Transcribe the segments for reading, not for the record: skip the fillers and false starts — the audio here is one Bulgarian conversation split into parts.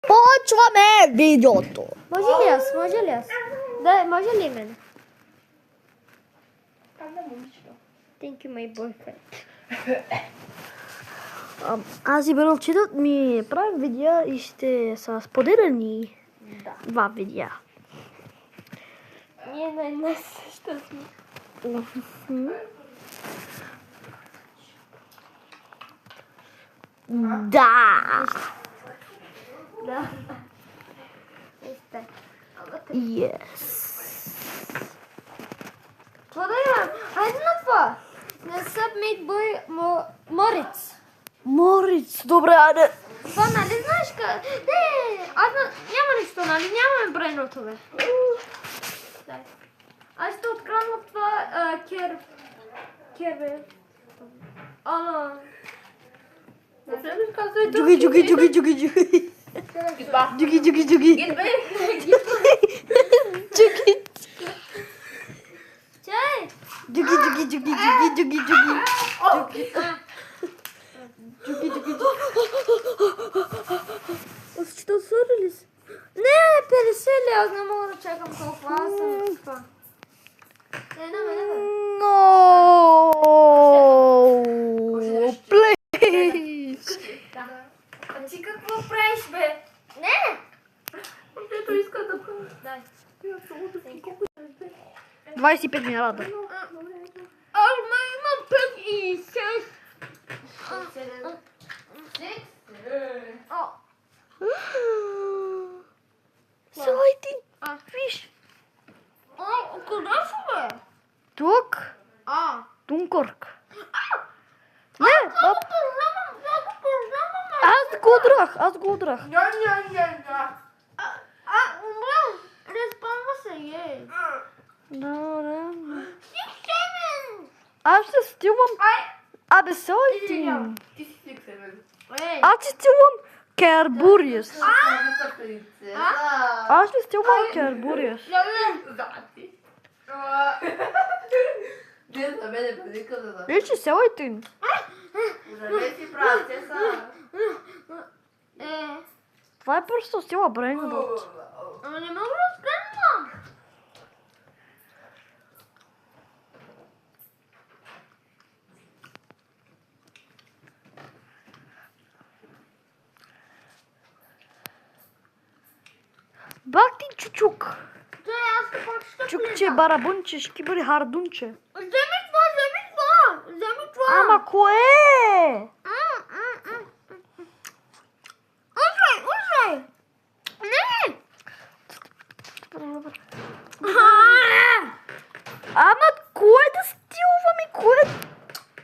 Почваме видеото. Може ли аз? Може ли аз? Да, може ли мен? Thank you, my boyfriend. Аз и Беролчетът ми правим видеа и ще са споделени два видеа. Ние на една съща сме. Да. Да. Вижте. Yes. Това да имам. Хайде на това. На Submit Boy Морец. Мориц, добре, айде. Това нали знаеш къде? Няма нищо, нали? Нямаме брейнотове. Дай. Аз ще открадна това кербе. Джуги. Джуги. Чай! Джуги. Що свърли се? Не, 50 ли? Аз не мога да чакам толкова. Аз съм това. Не. No, please. А ти какво правиш, бе? Не! Ето иска да правиш. Дай. 25 миналата. Аз имам 5 и 6. Слайди. Виж. Къде са, бе? Тук. Дункорк. Не, аз го удрах. Респанва се, ей. Да. Аз ще стилвам. Абе, слайди. Ти си сиксемен. Аз ще стилвам Кербуриус. Аз ще стилвам Кербуриус. Зати. Не за мене предика за да. Виж, че слайди. Уже си прав, те са. Това е просто стила Брейнбот. Ама не мога да скрънвам. Бак ти чучук. Аз какво ще Чукче, барабунче, шкибъри, хардунче. Вземи това. Ама кое? Ужай. Не. Ама кое да стилваме? Кое?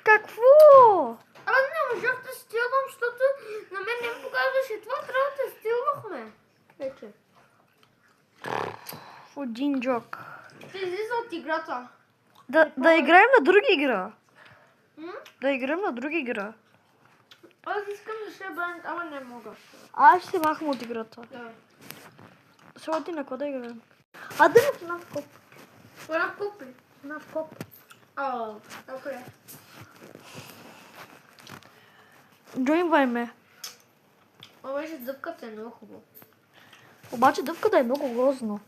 Какво? Аз не можах да стилвам, защото на мен не ми показваше това. Трябва да стилвахме. Вече. В един джок. Ще излиза от играта. Да играем на друга игра. Да играем на друга игра. Аз искам да ще бъдем, ама не мога. Аз ще махам от играта. Да. Сега ти на какво да играем? А да в наш коп. Коя купи? Наш коп. Окей. Джойнвай ме. Обаче дъвката е много хубаво. Обаче дъвката е много грозно.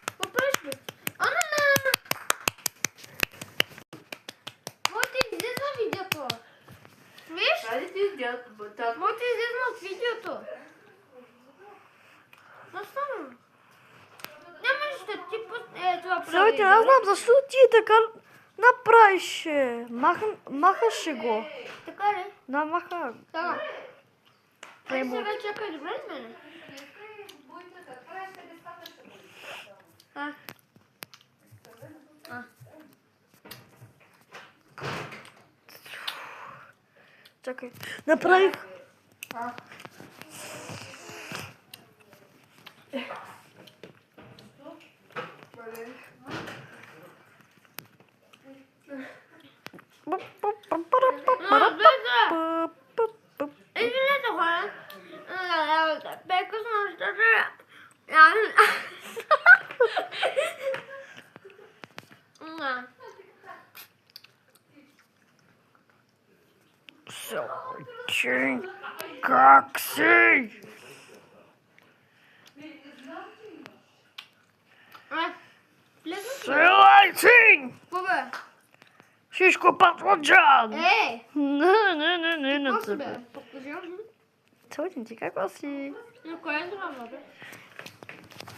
Какво правиш, бе? Моите излиза видеото. Виж? Хайде ти изгледат бътак. Моите излиза от видеото. Защо? Няма нищо, ти това прави. Слушайте, аз знам защо ти така направиш. Махаше го. Така ли? Да, маха. Така. Ай Премо. сега чакай, добре с мене. Чакай. Направих. Извинете, хора. Бе късно, защото... Силачи, как си? Влезна ли? Силачи! Какво бе? Шишко патладжан! Не, Какво си бе? Покажи. Цълчен ти, какво си? На кое е драма, бе?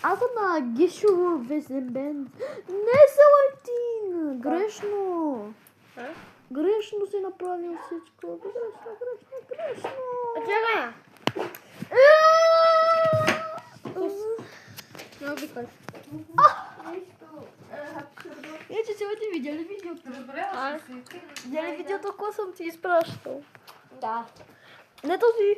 Аз съм на Гишо Везенбен. Не, Салатин! Грешно! Грешно си направил всичко. Грешно. Чакай! Не обикаш. Иначе сегодня видели видеото. Добре, Видели видеото, какво съм ти изпращал? Да. Не този.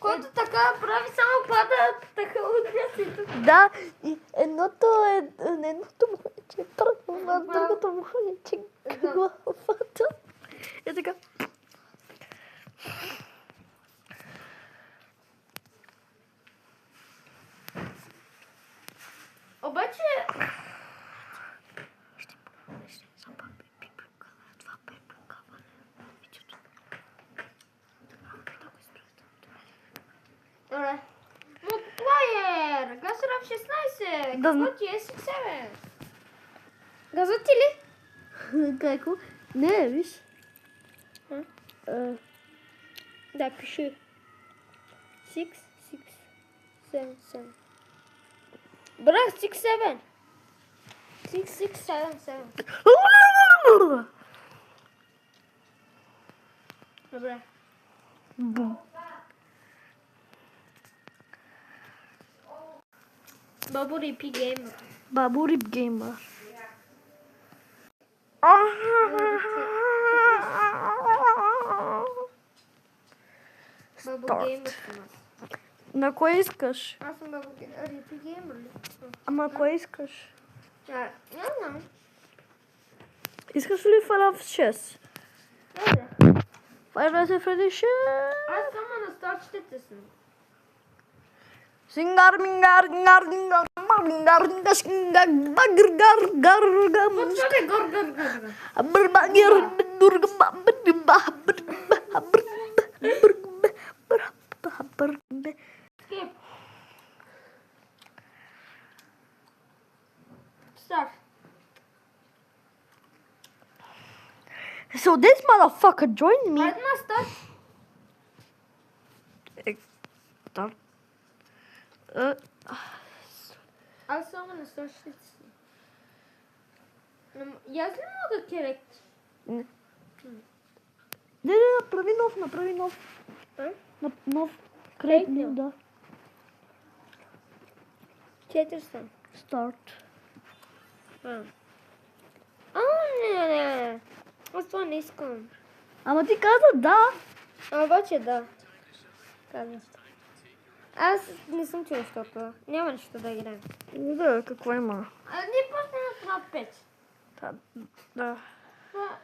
Който така прави, само пада така от мястото. Да, и едното му е, че е тръгнало на другото му е, че главата. И така. Обаче... Добре. Мултиплеер! Газъръв 16! Да. Какво ти е 6-7? Газът ти ли? Какво? Не, виж. Да, пиши. 6, 7, 7. Брат, 6, 7. 6, 6, 7, 7. Добре. Бум. Бабо Рипи Геймър. Бабу Рип Геймър. Бабо Старт. Геймър съм аз. На кое искаш? Аз съм Бабо Рипи Геймър ли? Ама кое искаш? Не знам. Искаш ли Fallout 6? Добре. Five Nights at Freddy's 6? Аз само на сточките съм. Сингар, мингар, гар, гар, гар, гар, багър, гар, гар, гам. Почваме гор. Абърбагер, дургам, Скип. Старт. So this motherfucker joined me. Хайде на старт. Start. Аз само на сточките си. И аз ли мога керект? Не, направи нов. Нов. Create New, new. да. 400. Start. Не. Аз това не искам. Ама ти каза да. Обаче да. Казвам. Аз не съм чул, защото няма нищо да играем. Да, какво има? Ние просто на 5. Да.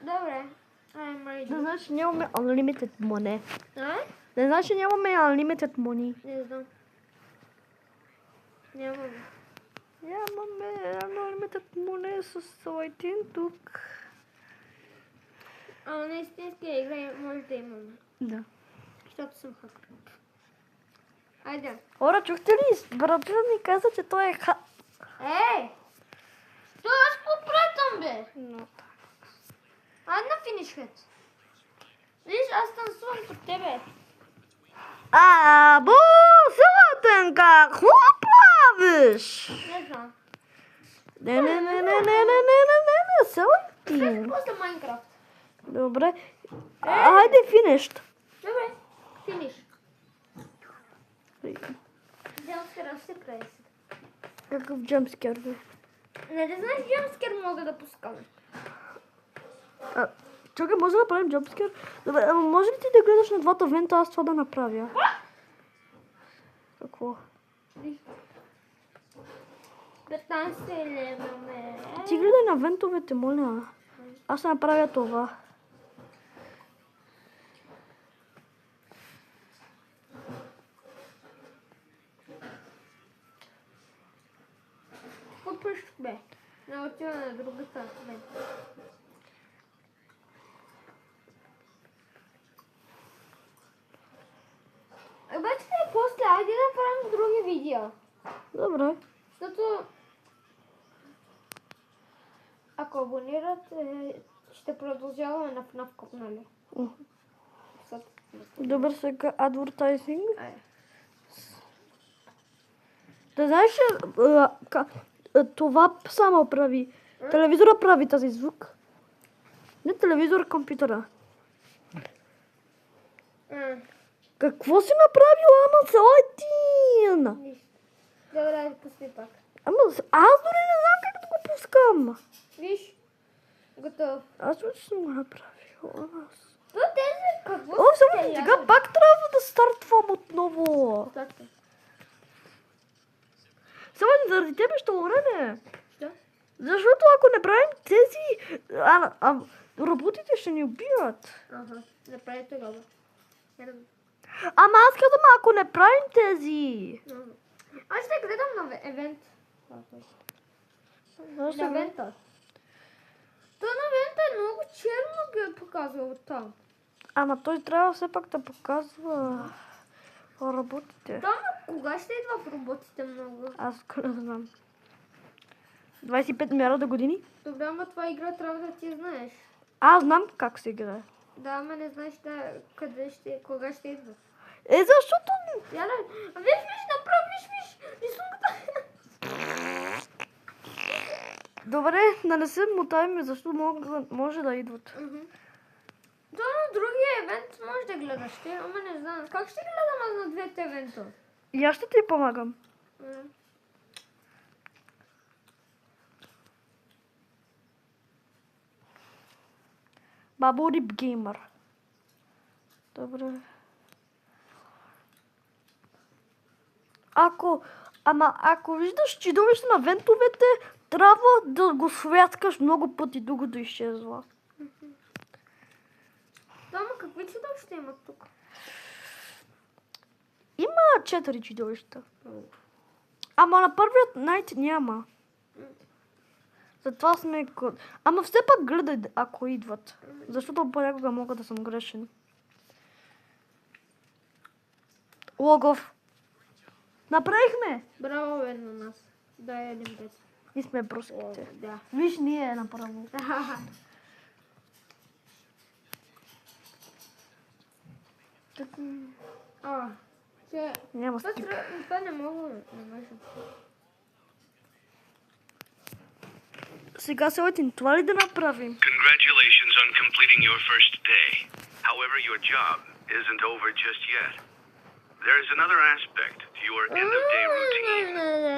Добре. I'm Не ready. значи нямаме unlimited money. А? Не значи нямаме unlimited money. Не знам. Нямаме. Нямаме unlimited money с Салайтин тук. Ама на истинския игра може да имаме. Да. Защото съм хакър. Айде. Хора, чухте ли? Братът ми каза, че той е Ей! То аз попретам, бе! Но, Айде на финиш хед. Виж, аз танцувам под тебе. Або, Салатенка, какво правиш? Не знам. Не, Салатин. После Майнкрафт. Добре. Хайде финишт. Добре. Финиш. Джамскер, аз се прави сега. Какъв джамскер, бе? Не знаеш, джамскер мога да пускаме. Чакай, може да направим джамскер? Добре, ама може ли ти да гледаш на двата вента, аз това да направя? Какво? 15 лева, ме. Ти гледай на вентовете, моля. Аз ще направя това. Какво пъщ, бе? Не отива на другата. Бе. Добре. Защото ако абонирате, ще продължаваме на FNAF Cup, нали? Защото- Добре, сега адвертайзинг. Е. Да знаеш, това само прави. Телевизора прави този звук. Не телевизор, компютъра. Какво си направил, ама Салатин? Нищо. Добре, пусти пак. Ама аз дори не знам как да го пускам. Виж, готов. Аз вече съм го направил. То тези, какво О, само сега пак трябва да стартвам отново. Точно. Само заради тебе ще умреме. Що? Защото ако не правим тези, роботите ще ни убиват. Ага, направи тогава. Ама аз казвам, ако не правим тези. Аз ще гледам на евент. На евента. То на евента е много черно ги е показвал оттам. Ама той трябва все пак да показва работите. Там кога ще идва в роботите много? Аз не знам. 25 милиарда години? Добре, ама това игра трябва да ти знаеш. Аз знам как се играе. Да, ама не знаеш къде ще, кога ще идва. Защото... Яля, виж, направо, виж, рисунката. Добре, да не се мотаем, защото може да идват. То на другия евент може да гледаш ти, ама не знам. Как ще гледам аз на двете евента? И аз ще ти помагам. Бабо Рип Геймър. Добре. Ако виждаш чудовище на вентовете, трябва да го святкаш много пъти, докато изчезва. Ама какви чудовища имат тук? Има 4 чудовища. Ама на първият найт няма. Затова сме... Ама все пак гледай, ако идват. Защото понякога мога да съм грешен. Логов. Направихме! Браво бе на нас. Дай един бет. И сме бруските. Да. Виж, ние направо. Няма скип. Това не мога. Не може. Сега се летим. Това ли да направим? Congratulations on completing your first day. However, your job isn't over just yet. There is another aspect to your end-of-day routine,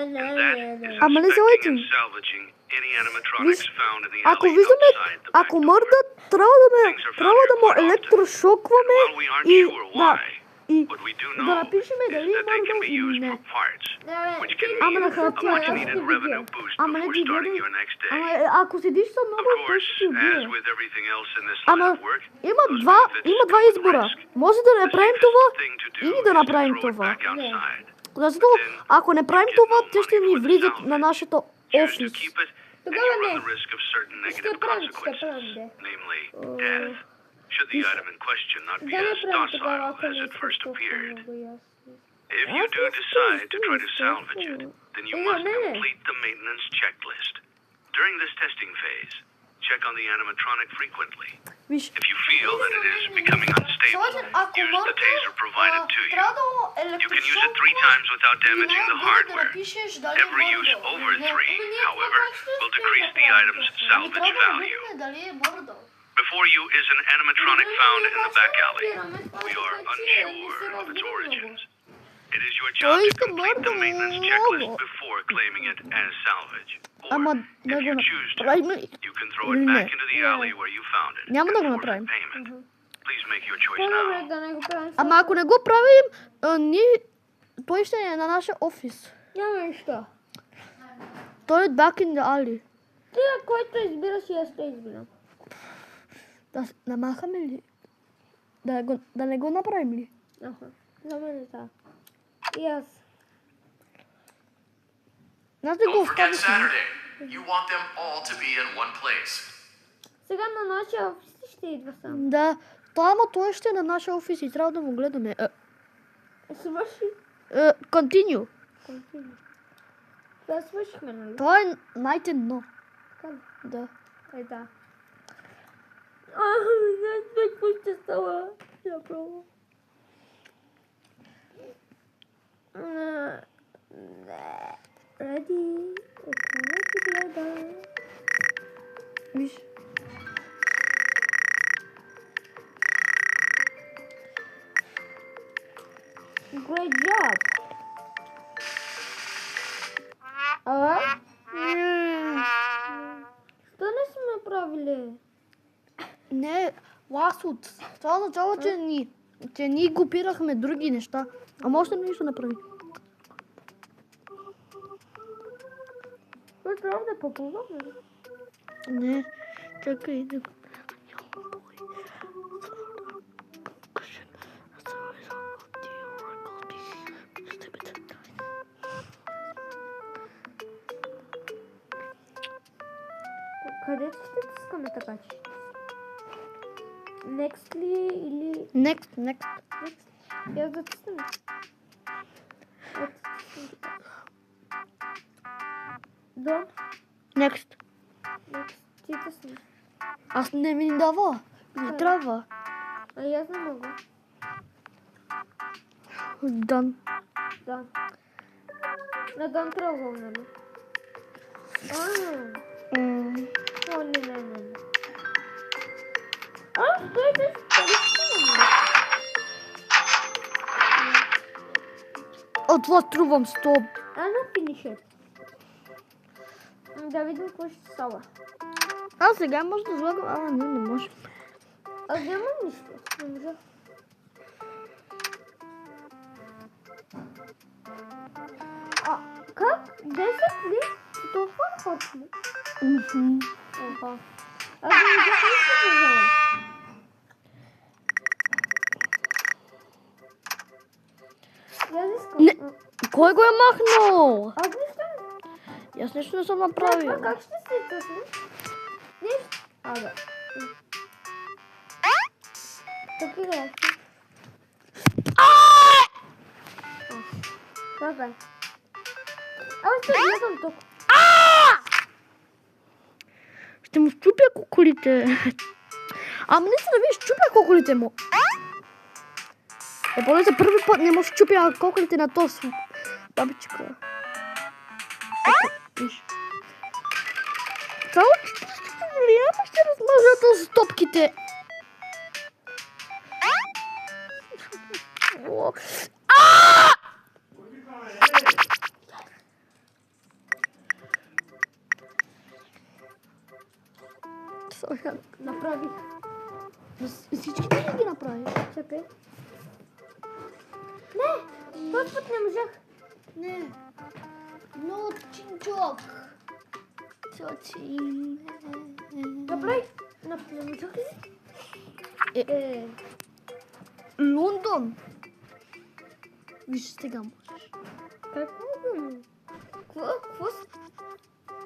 and that is Ама не се inspecting летим. and salvaging any animatronics found in the Ако alley виждаме, outside the back ако door. мърдат, трябва да му електрошокваме While we aren't и sure да. why, И what we do да know напишеме is дали е that they can мърдал be или used не. for parts, which can Ама на be a хартия, much-needed revenue boost Ама не before ти starting бъде. your next Ама day. ако седиш са Of много, той course, ще ти as убие. with everything else in this Ама line of work, има those два benefits come with избора. risk. Може да не The правим safest това thing to do или is да to направим throw it това. back outside. Защото ако не правим това, те ще ни влизат на нашето Choose to офис. keep it, and Тогава you run не. the risk of certain negative Ще правим, consequences, да. namely death, should the item in question not be Да не as правим тогава, docile ако as не it first искаш appeared. толкова много ясно. If you do decide to try to salvage it, then you Yeah, must no, no. complete the maintenance checklist. During this testing phase, check on the animatronic frequently. Виж, If you feel that it is becoming unstable, use the taser provided to you. You can use it 3 times without damaging the hardware. Every use over 3, however, will decrease the item's salvage value. Before you is an animatronic found in the back alley. We are unsure of its origins. It is your job to complete the maintenance checklist before claiming it as salvage. Or, Ама if да го you choose to, направим ли? you can throw Или it не? back into the alley where you found it Няма да and го forfeit направим. payment. Please make your choice По-добре now. да не го правим. Ама ако не го правим, той ще е на нашия офис. Няма нищо. Той е back in the alley. Ти, който избираш и аз те избирам. Да намахаме ли? Да не го направим ли? За мен е така. И аз. Аз да го Don't forget оставим. Saturday. You want them all to be in one place. Сега на нашия офис ще идва сам. Да, той ще е на нашия офис и трябва да му гледаме. Свърши. Continue. Да свършихме, нали? Това е Night and No. Така ли? Да. Да. Не знам какво ще става. Я пробвам. Реди. Отново ти гледа. Виж. Great job. Що не сме правили? Не, ласот. Това означава, че ние копирахме други неща. Ама още нищо не прави. Това трябва да попълваме. Не, чакай да... Къде ще тискаме така че? Next ли или... Next. Next? Я да тискаме. Don't. Next. Next. Ти тисни. Аз не ми дава. Не трябва. А и аз не мога. Done. Да. На Don't тръгвам, нали? О, не. Той е От това струвам 100. на финишер. Да видим какво ще става. А сега може да слагам. Не може. Аз нямам нищо. Не можа. Как? 10 ли? Това хората ли? Оха. Аз не можах нищо да взема. Аз искам. Не. Кой го е махнал? Аз нищо. Аз нещо не съм направил. Това как ще се тъсне? Нищо. Да. Така ли е? Давай. Аз ще гледам тук. Ще му щупя куколите. Ама не се да виж, щупя куколите му. Поне за първи път не му щупя куколите на този бабичка. Виж. Само няма ще размажа с топките. Направих. Всичките ли ги направи? Чакай. Не! Този път не можах. Не. Но чинчок. Чочин. Направих. Не можах ли? Лондон. Виж, сега можеш. Как мога? Какво?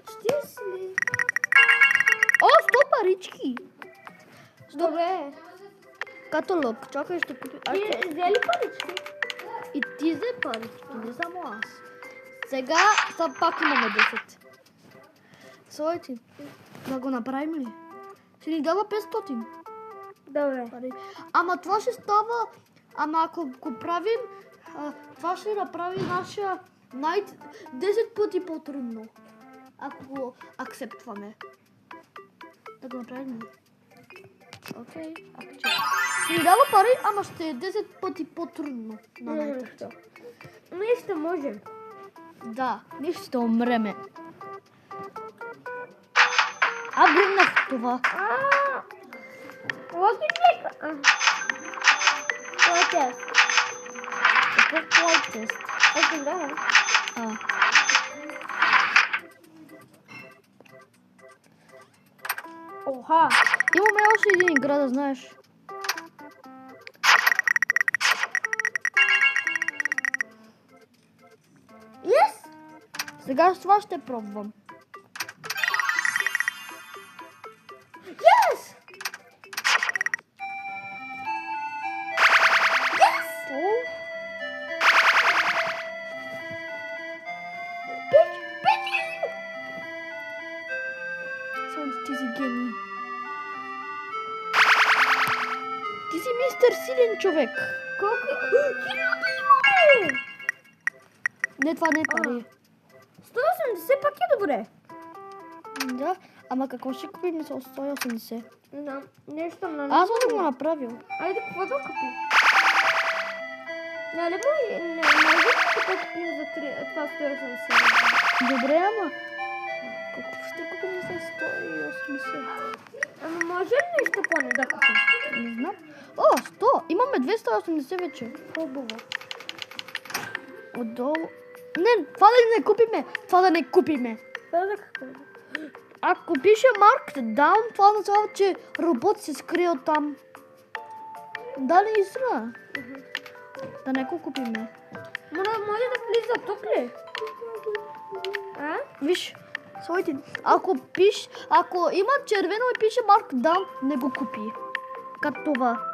40 ли? О, 100 парички. Добре. Каталог. Чакай, ще купи. Ти взели парички? И ти взе парички, не само аз. Сега пак имаме 10. Слойте, да го направим ли? Ще ни дава 500 Добре. пари. Ама това ще става, ама ако го правим, това ще направи нашия найт 10 пъти по-трудно. Ако го акцептваме. Да го направим ли? Окей, ще ни дава пари, ама ще е 10 пъти по-трудно на найта. Ние ще можем. Да, ние ще умреме. Гръмнах това. Локи чека. Това е тест. Какво е тест? Ето да. Оха. Имаме още един игра, да знаеш. Yes! Сега с това ще пробвам. Yes! Yes! Пич! си мистер силен човек. Колко? 1000 имаме! Не, това не е пари. 180 пак е добре. Да, ама какво ще купим за 180? Не знам, нещо на... Аз съм го направил. Айде, какво да купим? Нали може да купим за това 180? Добре, ама какво ще купим за 180? Ама може ли нещо по-не да купим? Не знам. О, 100! Имаме 280 вече. Хубаво. Отдолу. Не, това да не купиме. Това да не купиме. Това да купим. Ако пише Markdown, това означава, че робот се скрие от там. Да, ли истина? Да не го купиме. Може да влиза тук ли? А? Виж, слушайте, ако има червено и пише Markdown, не го купи. Като това.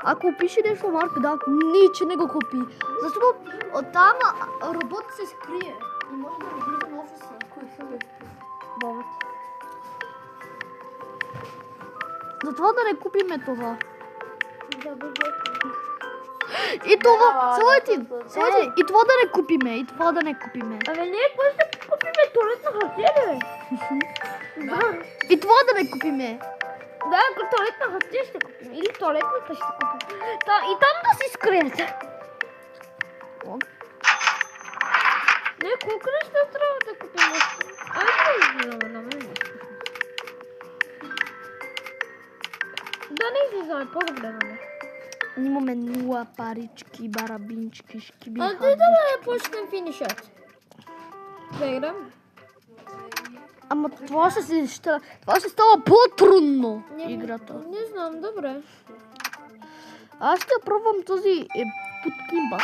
Ако пише нещо Markdown, ниче не го купи. Защото оттам робот се скрие. И може да не влиза на офиса. Кой са ли? Бобът. Затова да не купиме това. Да бъде. И това, слушайте, и това да не купиме, и това да не купиме. Абе, ние какво ще купиме туалетна хартия, бе? Да. И това да не купиме. Да, ако туалетна хартия ще купим. Или туалетната ще купим. И там да си скрият. Не, колко неща трябва да купим? Айде, на мен. Да не излизаме, по-добре на мен. Имаме 0 парички, барабинчки, шкиби. А ти да почнем финишът. Да играм? Ама това ще става по-трудно играта. Не знам, добре. Аз ще пробвам този подкимба.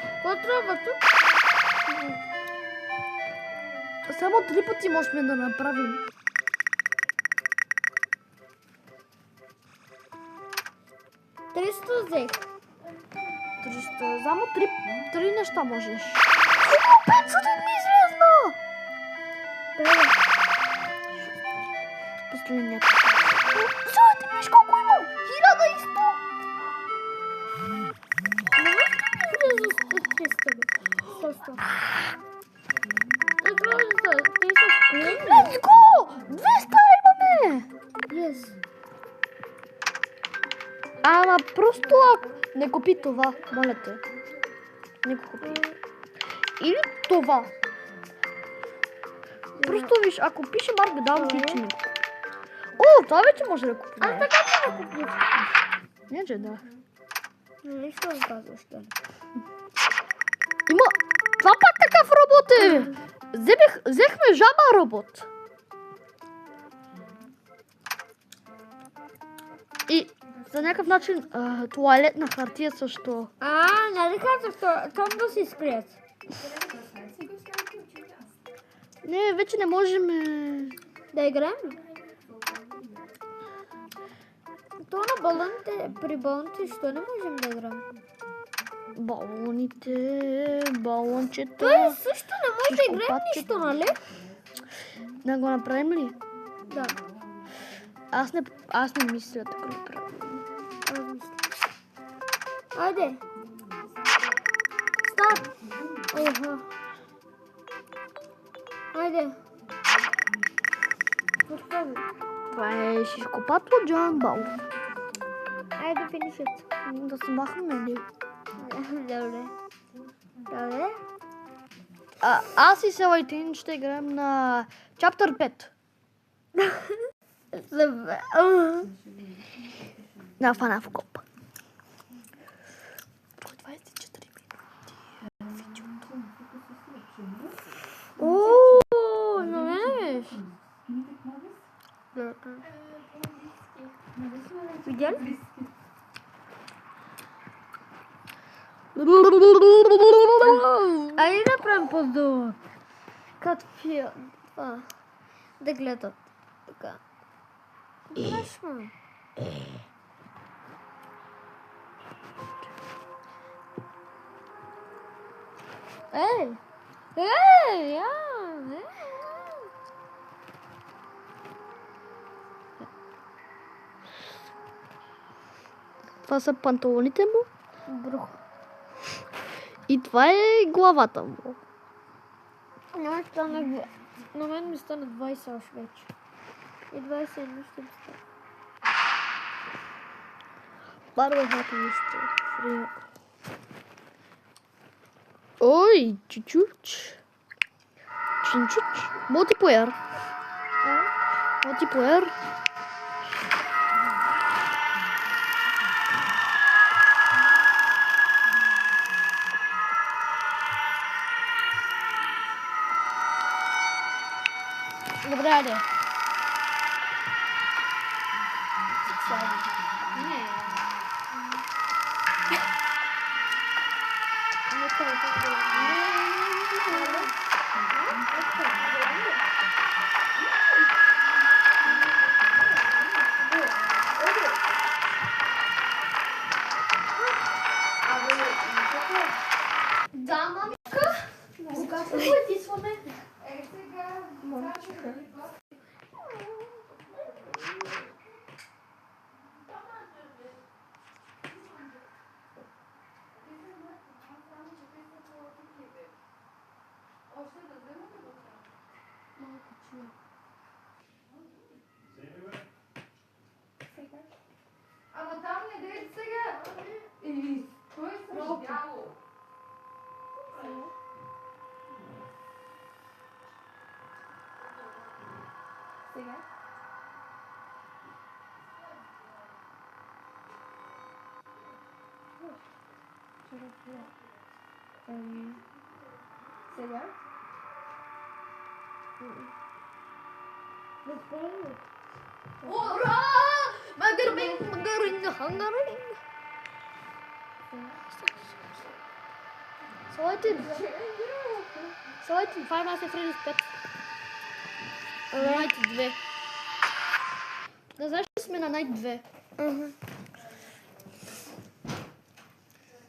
Какво трябва тук? Само 3 пъти можем да направим. Взех. 300. Само 3 неща можеш. 500 ми излезна! Последният. Слушайте, виж колко имам! 1100! Не може да ми излезе за 300. 100. Това е за 300. Let's go! 200 имаме! Yes. Ама просто не купи това, моля те. Не го купи. Или това. Просто виж, ако пише Markdown, ти че не го купи. О, това вече може да купи. Аз така ще го купя. Не, че да. Нищо не казваш, да. Има... Това пак такъв робот е. Взехме жаба робот. И за някакъв начин туалетна хартия също. Нали казах, там да си скрият. Не, вече не можем. Да играем? То на балоните, при балоните, що не можем да играем? Балончета. Той също не може да играем нищо, нали? Да го направим ли? Да. Аз не мисля да го направим. Аз мисля. Айде. Старт. Оха. Айде. Постави. Това е шишкопатло джамбал. Айде финишът. Да се махаме ли? Добре. Добре. Аз и Селайтин ще играем на Chapter 5. На FNAF Cop. 24 минути. Ооо, знаеш. Видя ли? Айде да правим по-дълъг. Като филм. Да гледат. Така. Страшно. Ей! Ей! Това са панталоните му. Бро. И това е главата му. На мен ми стана 20 още вече. И 21 ще ми стане. Първо хата нищо. Ой, чуть-чуть. Чуть-чуть. Мултиплеер. Мултиплеер. Добре, айде. Да, мамичка. Кога се потисваме? Мамичка. Ама там не дей сега. И той се бяло. Сега. Сега. Ура! Магарин. Слайден, това е маса Фредис 5. Найт 2. Да знаеш ли сме на Найт 2?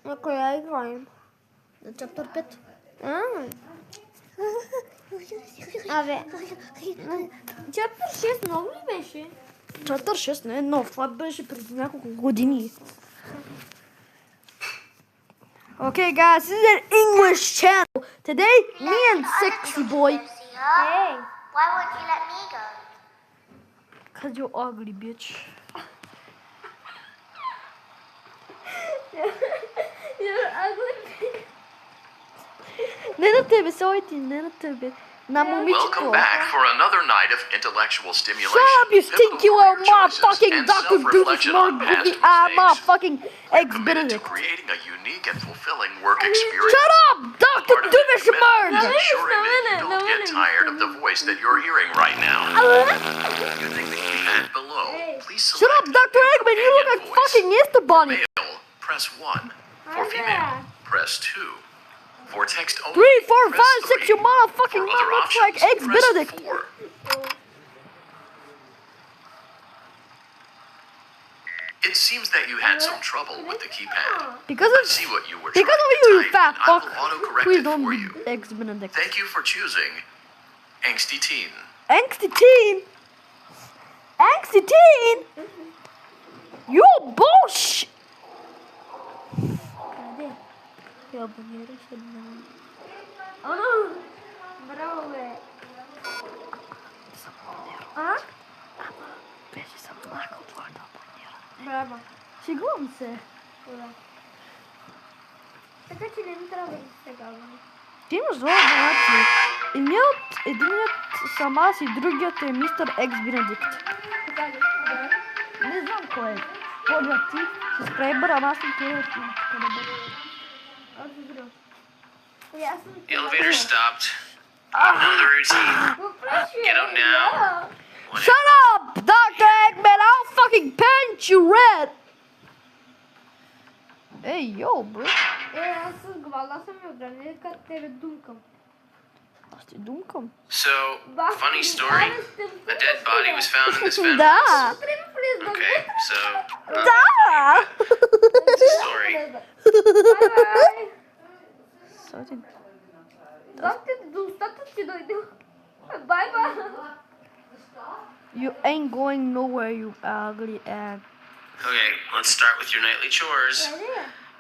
На коя играем? На чаптър 5. Абе, чаптър 6 много ли беше? Чаптър 6 не е нов, това беше преди няколко години. Okay guys, this is an English channel. Today, me and Sexy Boy. Hey. Why won't you let me go? Cause you're ugly, bitch. You're ugly. Не на тебе, Сойти, не на тебе. На момичето. Welcome back for another night of intellectual stimulation. Shut up, you pivotal stinky career little choices, motherfucking and Dr. Doofus self-reflection on past motherfucking mistakes. motherfucking eggs Committed to Benedict. creating a unique and fulfilling work experience. Shut up, Dr. Part of Doofus that commitment is Merge! ensuring that you don't get tired of the voice that you're hearing right now. Using the keypad below, please Shut select up, Dr. Eggman, you look like companion voice. fucking Easter Bunny. Male, press 1. For female, press 2. For text only, 3, 4, press 5, 6, 3. you motherfucking For mom other looks like options, eggs press Benedict. 4. It seems that you had some trouble with the keypad. Because Let's see what you were of trying you, to you type, fat and I fuck. will autocorrect Please it don't for be you. eggs Benedict. Thank you for choosing Angsty Teen. Angsty teen? Angsty teen? You're bullshit! Я абонираш една. Браво, бе. А? Беше съм плакал твоята абонира. Браво. Шегувам се. Да. Така че не ми трябва да се казвам. Ти имаш два абонати. Единият съм аз и другият е мистер Екс Бенедикт. Така ли? Да. Не знам кой е. Първият ти с Крейбър, ама аз съм първият ти. Аз добро. И аз съм... The elevator stopped. I know the routine. Get out now. Shut up, Dr. Eggman! I'll fucking paint you red! Hey, yo, bro. Аз с глава съм ми отбранили, като тебе думкам. Аз ти думкам. So, funny story. A dead body was found in this fence. Да! Okay, so, Да! it's a story. Бай-бай! Сойти. Докте до устата ти дойде. Бай-бай! You ain't going nowhere, you ugly egg. Okay, let's start with your nightly chores.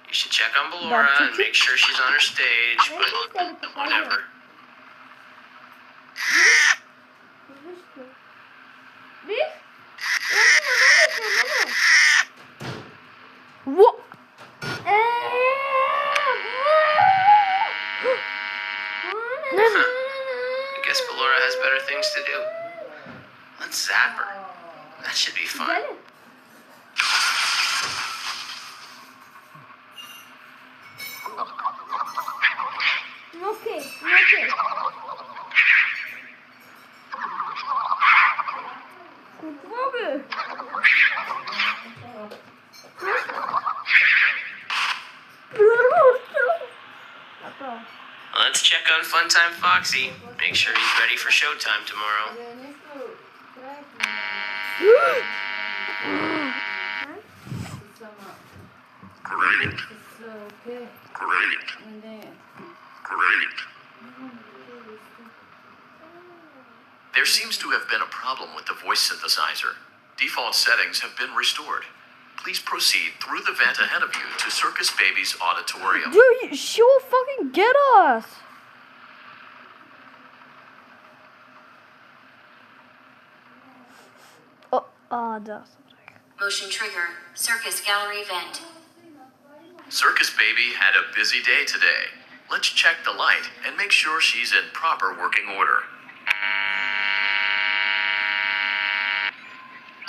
You should check on Ballora and make sure she's on her stage, but whatever. What? I guess Ballora has better things to do. Let's zap her. That should be fun. Okay. Let's check on Funtime Foxy. Make sure he's ready for showtime tomorrow. Great. There seems to have been a problem with the voice synthesizer. Default settings have been restored. Please proceed through the vent ahead of you to Circus Baby's auditorium. Dude, she will fucking get us. That's Motion trigger, circus gallery vent. Circus Baby had a busy day today. Let's check the light and make sure she's in proper working order.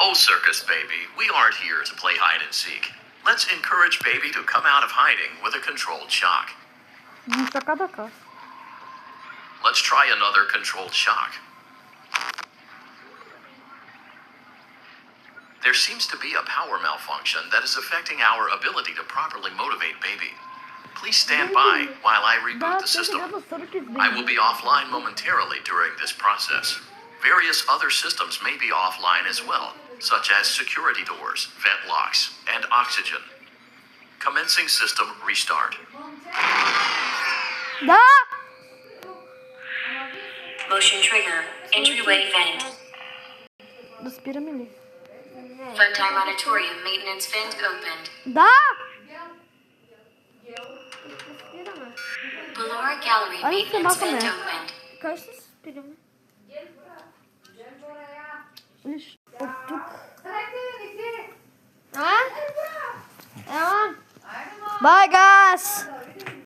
Oh, Circus Baby, we aren't here to play hide and seek. Let's encourage Baby to come out of hiding with a controlled shock. Let's try another controlled shock. There seems to be a power malfunction that is affecting our ability to properly motivate Baby. Please stand by while I reboot the system. I will be offline momentarily during this process. Various other systems may be offline as well, such as security doors, vent locks, and oxygen. Commencing system restart. Motion trigger, entryway vent. Funtime auditorium maintenance vent opened. Ballora gallery maintenance vent opened. Kaç da spirimi? Ha? Devam. Bye guys.